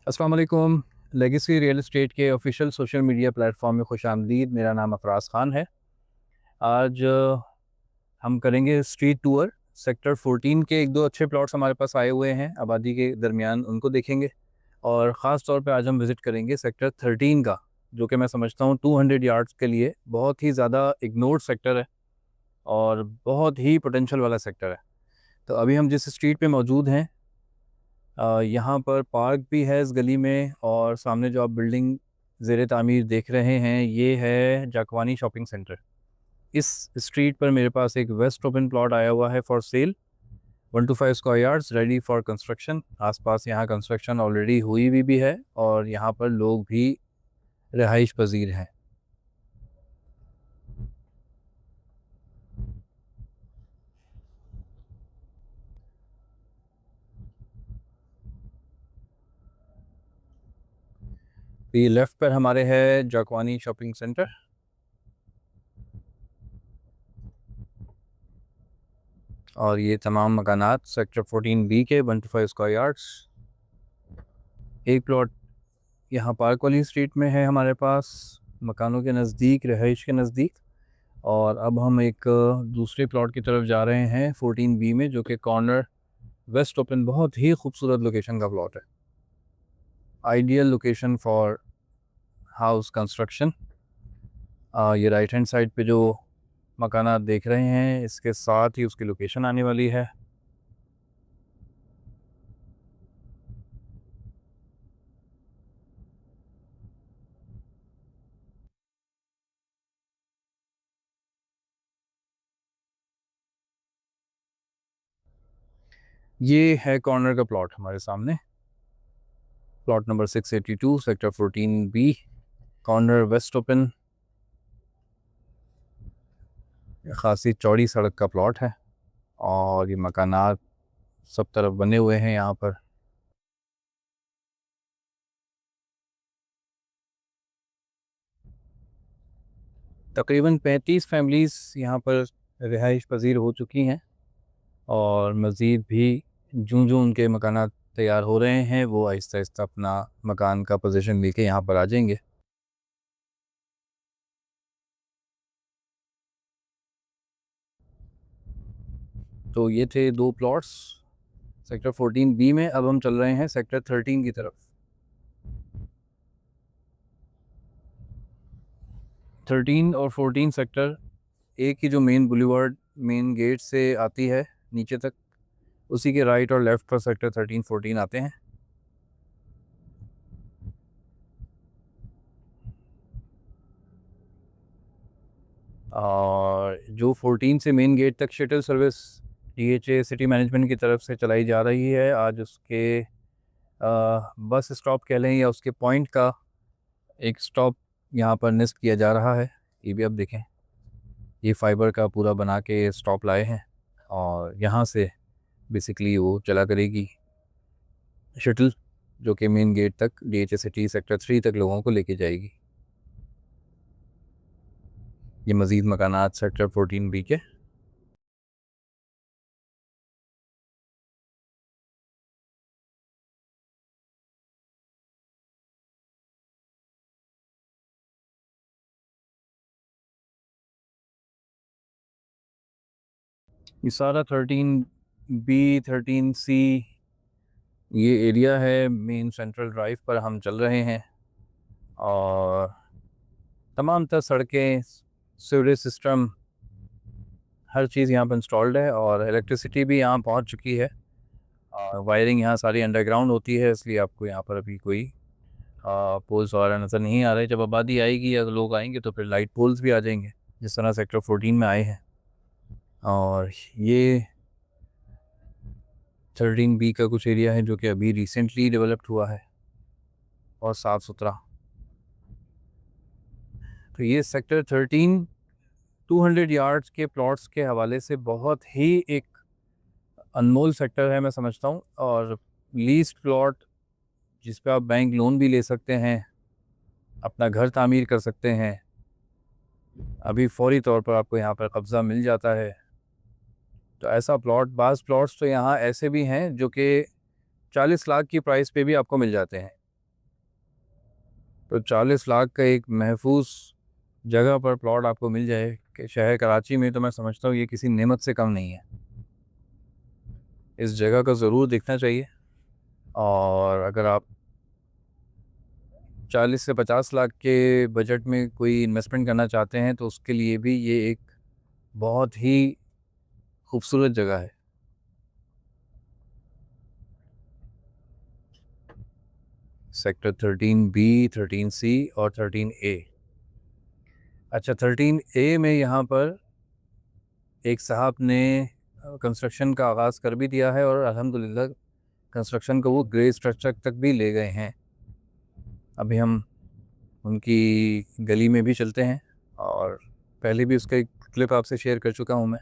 अस्सलाम वालेकुम। Legacy real estate के ऑफिशियल सोशल मीडिया प्लेटफॉर्म में खुशामदीद। मेरा नाम अफराज ख़ान है। आज हम करेंगे स्ट्रीट टूर। सेक्टर 14 के एक दो अच्छे प्लॉट्स हमारे पास आए हुए हैं आबादी के दरमियान, उनको देखेंगे। और ख़ास तौर पे आज हम विज़िट करेंगे सेक्टर 13 का, जो कि मैं समझता हूँ 200 यार्ड्स के लिए बहुत ही ज़्यादा इग्नोर्ड सेक्टर है और बहुत ही पोटेंशियल वाला सेक्टर है। तो अभी हम जिस स्ट्रीट पे मौजूद हैं, यहाँ पर पार्क भी है इस गली में, और सामने जो आप बिल्डिंग ज़ेर तामीर देख रहे हैं ये है जाकवानी शॉपिंग सेंटर। इस स्ट्रीट पर मेरे पास एक वेस्ट ओपन प्लॉट आया हुआ है for sale, 125 square yards, ready for construction. आसपास यहाँ कंस्ट्रक्शन ऑलरेडी हुई भी है और यहाँ पर लोग भी रिहाइश पजीर हैं। ये लेफ़्ट पर हमारे है जाकवानी शॉपिंग सेंटर, और ये तमाम मकानात सेक्टर 14B के 125 स्क्वायर यार्ड्स। एक प्लॉट यहाँ पार्क वाली स्ट्रीट में है हमारे पास, मकानों के नज़दीक, रहाइश के नज़दीक। और अब हम एक दूसरे प्लॉट की तरफ जा रहे हैं 14B में, जो कि कॉर्नर वेस्ट ओपन, बहुत ही खूबसूरत लोकेशन का प्लॉट है। Ideal location for house construction. ये राइट हैंड साइड पे जो मकान आप देख रहे हैं, इसके साथ ही उसकी लोकेशन आने वाली है। ये है कॉर्नर का प्लॉट हमारे सामने, plot number 682 sector 14B, corner waste open. ख़ासी चौड़ी सड़क का प्लॉट है और ये मकानात सब तरफ बने हुए हैं यहाँ पर। तकरीबन 35 फैमिलीज़ यहाँ पर रिहाइश पजीर हो चुकी हैं, और मज़ीद भी जूँ-जूँ उनके मकानात तैयार हो रहे हैं, वो आहिस्ता-आहिस्ता अपना मकान का पोज़ीशन लेके यहाँ पर आ जाएंगे। तो ये थे दो प्लॉट्स सेक्टर 14B में। अब हम चल रहे हैं सेक्टर 13 की तरफ। 13 और 14 सेक्टर एक ही जो मेन बुलेवार्ड, मेन गेट से आती है नीचे तक, उसी के राइट और लेफ़्ट पर सेक्टर 13 14 आते हैं। और जो 14 से मेन गेट तक shuttle service DHA city management की तरफ से चलाई जा रही है, आज उसके बस स्टॉप कह लें या उसके पॉइंट का एक स्टॉप यहाँ पर निस्ब किया जा रहा है। ये भी आप देखें, ये फाइबर का पूरा बना के स्टॉप लाए हैं, और यहाँ से बेसिकली वो चला करेगी शटल, जो कि मेन गेट तक DHA सिटी सेक्टर 3 तक लोगों को लेके जाएगी। ये मज़ीद मकानात सेक्टर 14B के। ये सारा 13B 13C ये एरिया है। मेन सेंट्रल ड्राइव पर हम चल रहे हैं, और तमाम तर सड़कें, सीवरेज सिस्टम, हर चीज़ यहाँ पर इंस्टॉल्ड है, और इलेक्ट्रिसिटी भी यहाँ पहुँच चुकी है। वायरिंग यहाँ सारी अंडरग्राउंड होती है, इसलिए आपको यहाँ पर अभी कोई पोल्स वगैरह नज़र नहीं आ रहे। जब आबादी आएगी या लोग आएंगे तो फिर लाइट पोल्स भी आ जाएंगे, जिस तरह सेक्टर 14 में आए हैं। और ये 13B का कुछ एरिया है जो कि अभी रिसेंटली डेवलप्ड हुआ है और साफ़ सुथरा। तो ये सेक्टर 13 200 यार्ड्स के प्लॉट्स के हवाले से बहुत ही एक अनमोल सेक्टर है, मैं समझता हूँ। और लीस्ट प्लॉट जिस पे आप बैंक लोन भी ले सकते हैं, अपना घर तामीर कर सकते हैं, अभी फ़ौरी तौर पर आपको यहाँ पर कब्ज़ा मिल जाता है। तो ऐसा प्लॉट, बाज़ प्लॉट्स तो यहाँ ऐसे भी हैं जो कि 40 लाख की प्राइस पे भी आपको मिल जाते हैं। तो 40 लाख का एक महफूज जगह पर प्लॉट आपको मिल जाए कि शहर कराची में, तो मैं समझता हूँ ये किसी नेमत से कम नहीं है। इस जगह का ज़रूर देखना चाहिए। और अगर आप 40 से 50 लाख के बजट में कोई इन्वेस्टमेंट करना चाहते हैं तो उसके लिए भी ये एक बहुत ही खूबसूरत जगह है। सेक्टर 13B, 13C और 13A। अच्छा, 13A में यहाँ पर एक साहब ने कंस्ट्रक्शन का आगाज़ कर भी दिया है और अल्हम्दुलिल्लाह कंस्ट्रक्शन को वो ग्रे स्ट्रक्चर तक भी ले गए हैं। अभी हम उनकी गली में भी चलते हैं और पहले भी उसका एक क्लिप आपसे शेयर कर चुका हूँ मैं,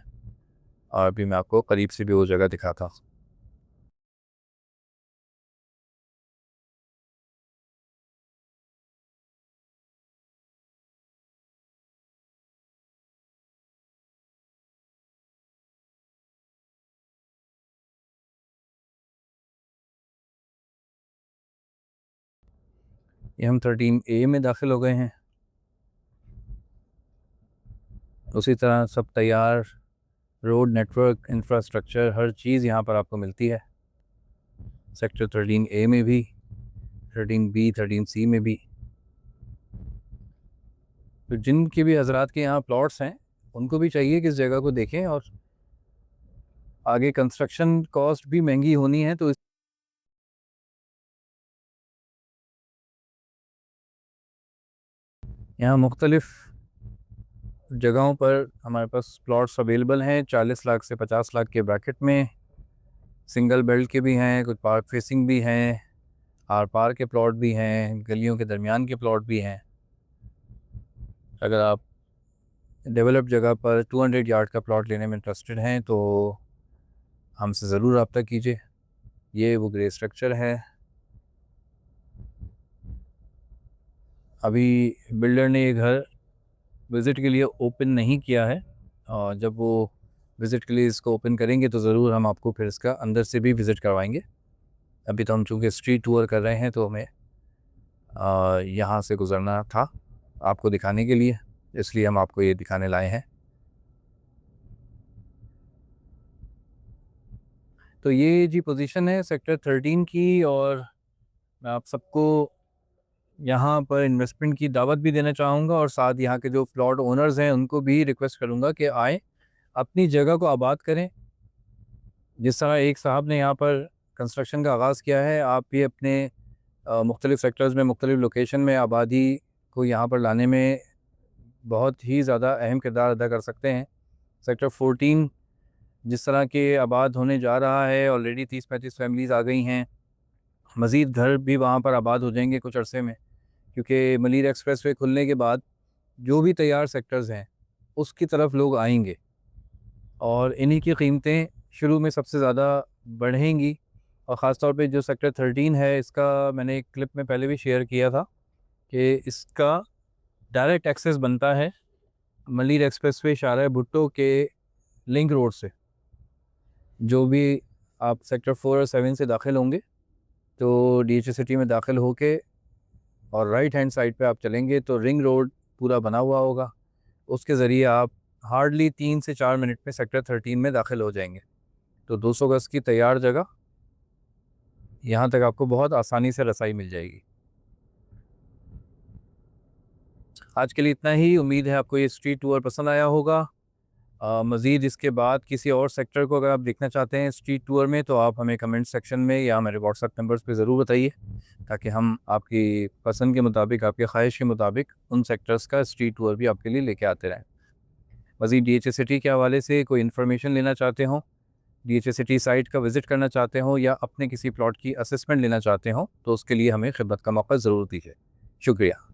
और अभी मैं आपको करीब से भी वो जगह दिखाता हूँ। ये हम 13A में दाखिल हो गए हैं। उसी तरह सब तैयार रोड नेटवर्क इंफ्रास्ट्रक्चर हर चीज़ यहाँ पर आपको मिलती है। सेक्टर 13A में भी, 13B, 13C में भी। तो जिनके भी हजरात के यहाँ प्लॉट्स हैं उनको भी चाहिए कि इस जगह को देखें, और आगे कंस्ट्रक्शन कॉस्ट भी महंगी होनी है तो यहाँ मुख्तलिफ जगहों पर हमारे पास प्लॉट्स अवेलेबल हैं। 40 लाख से 50 लाख के ब्रैकेट में सिंगल बेल्ट के भी हैं, कुछ पार्क फेसिंग भी हैं, आर पार के प्लॉट भी हैं, गलियों के दरमियान के प्लॉट भी हैं। अगर आप डेवलप जगह पर 200 यार्ड का प्लॉट लेने में इंटरेस्टेड हैं तो हमसे ज़रूर रब्ता कीजिए। ये वो ग्रे स्ट्रक्चर है। अभी बिल्डर ने ये घर विज़िट के लिए ओपन नहीं किया है, और जब वो विज़िट के लिए इसको ओपन करेंगे तो ज़रूर हम आपको फिर इसका अंदर से भी विज़िट करवाएंगे। अभी तो हम चूँकि स्ट्रीट टूर कर रहे हैं तो हमें यहाँ से गुज़रना था आपको दिखाने के लिए, इसलिए हम आपको ये दिखाने लाए हैं। तो ये जी पोजीशन है सेक्टर 13 की, और मैं आप सबको यहाँ पर इन्वेस्टमेंट की दावत भी देना चाहूँगा, और साथ यहाँ के जो प्लॉट ओनर्स हैं उनको भी रिक्वेस्ट करूँगा कि आएँ, अपनी जगह को आबाद करें। जिस तरह एक साहब ने यहाँ पर कंस्ट्रक्शन का आगाज़ किया है, आप भी अपने मुख्तलिफ़ सेक्टर्स में, मुख्तलिफ़ लोकेशन में आबादी को यहाँ पर लाने में बहुत ही ज़्यादा अहम किरदार अदा कर सकते हैं। सेक्टर 14 जिस तरह के आबाद होने जा रहा है, ऑलरेडी 30-35 फैमिलीज़ आ गई हैं। मज़ीद घर भी वहाँ पर आबाद हो जाएंगे कुछ अरसे में, क्योंकि मलीर एक्सप्रेसवे खुलने के बाद जो भी तैयार सेक्टर्स हैं उसकी तरफ लोग आएंगे, और इन्हीं की कीमतें शुरू में सबसे ज़्यादा बढ़ेंगी। और ख़ास तौर पे जो सेक्टर 13 है, इसका मैंने एक क्लिप में पहले भी शेयर किया था कि इसका डायरेक्ट एक्सेस बनता है मलीर एक्सप्रेसवे शाहरा भुट्टो के लिंक रोड से। जो भी आप सेक्टर 4 और 7 से दाखिल होंगे तो DHA सिटी में दाखिल होके और राइट हैंड साइड पे आप चलेंगे तो रिंग रोड पूरा बना हुआ होगा, उसके ज़रिए आप हार्डली 3 से 4 मिनट में सेक्टर 13 में दाखिल हो जाएंगे। तो 200 गज़ की तैयार जगह, यहाँ तक आपको बहुत आसानी से रसाई मिल जाएगी। आज के लिए इतना ही। उम्मीद है आपको ये स्ट्रीट टूर पसंद आया होगा। मज़ीद इसके बाद किसी और सेक्टर को अगर आप देखना चाहते हैं स्ट्रीट टूर में, तो आप हमें कमेंट सेक्शन में या मेरे व्हाट्सएप नंबर्स पे ज़रूर बताइए, ताकि हम आपकी पसंद के मुताबिक, आपकी ख्वाहिश के मुताबिक उन सेक्टर्स का स्ट्रीट टूर भी आपके लिए लेके आते रहें। मज़ीद DHA सिटी के हवाले से कोई इन्फॉर्मेशन लेना चाहते हों, DHA सिटी साइट का विज़िट करना चाहते हों, या अपने किसी प्लॉट की असेसमेंट लेना चाहते हों, तो उसके लिए हमें खिदमत का मौका ज़रूर दीजिए। शुक्रिया।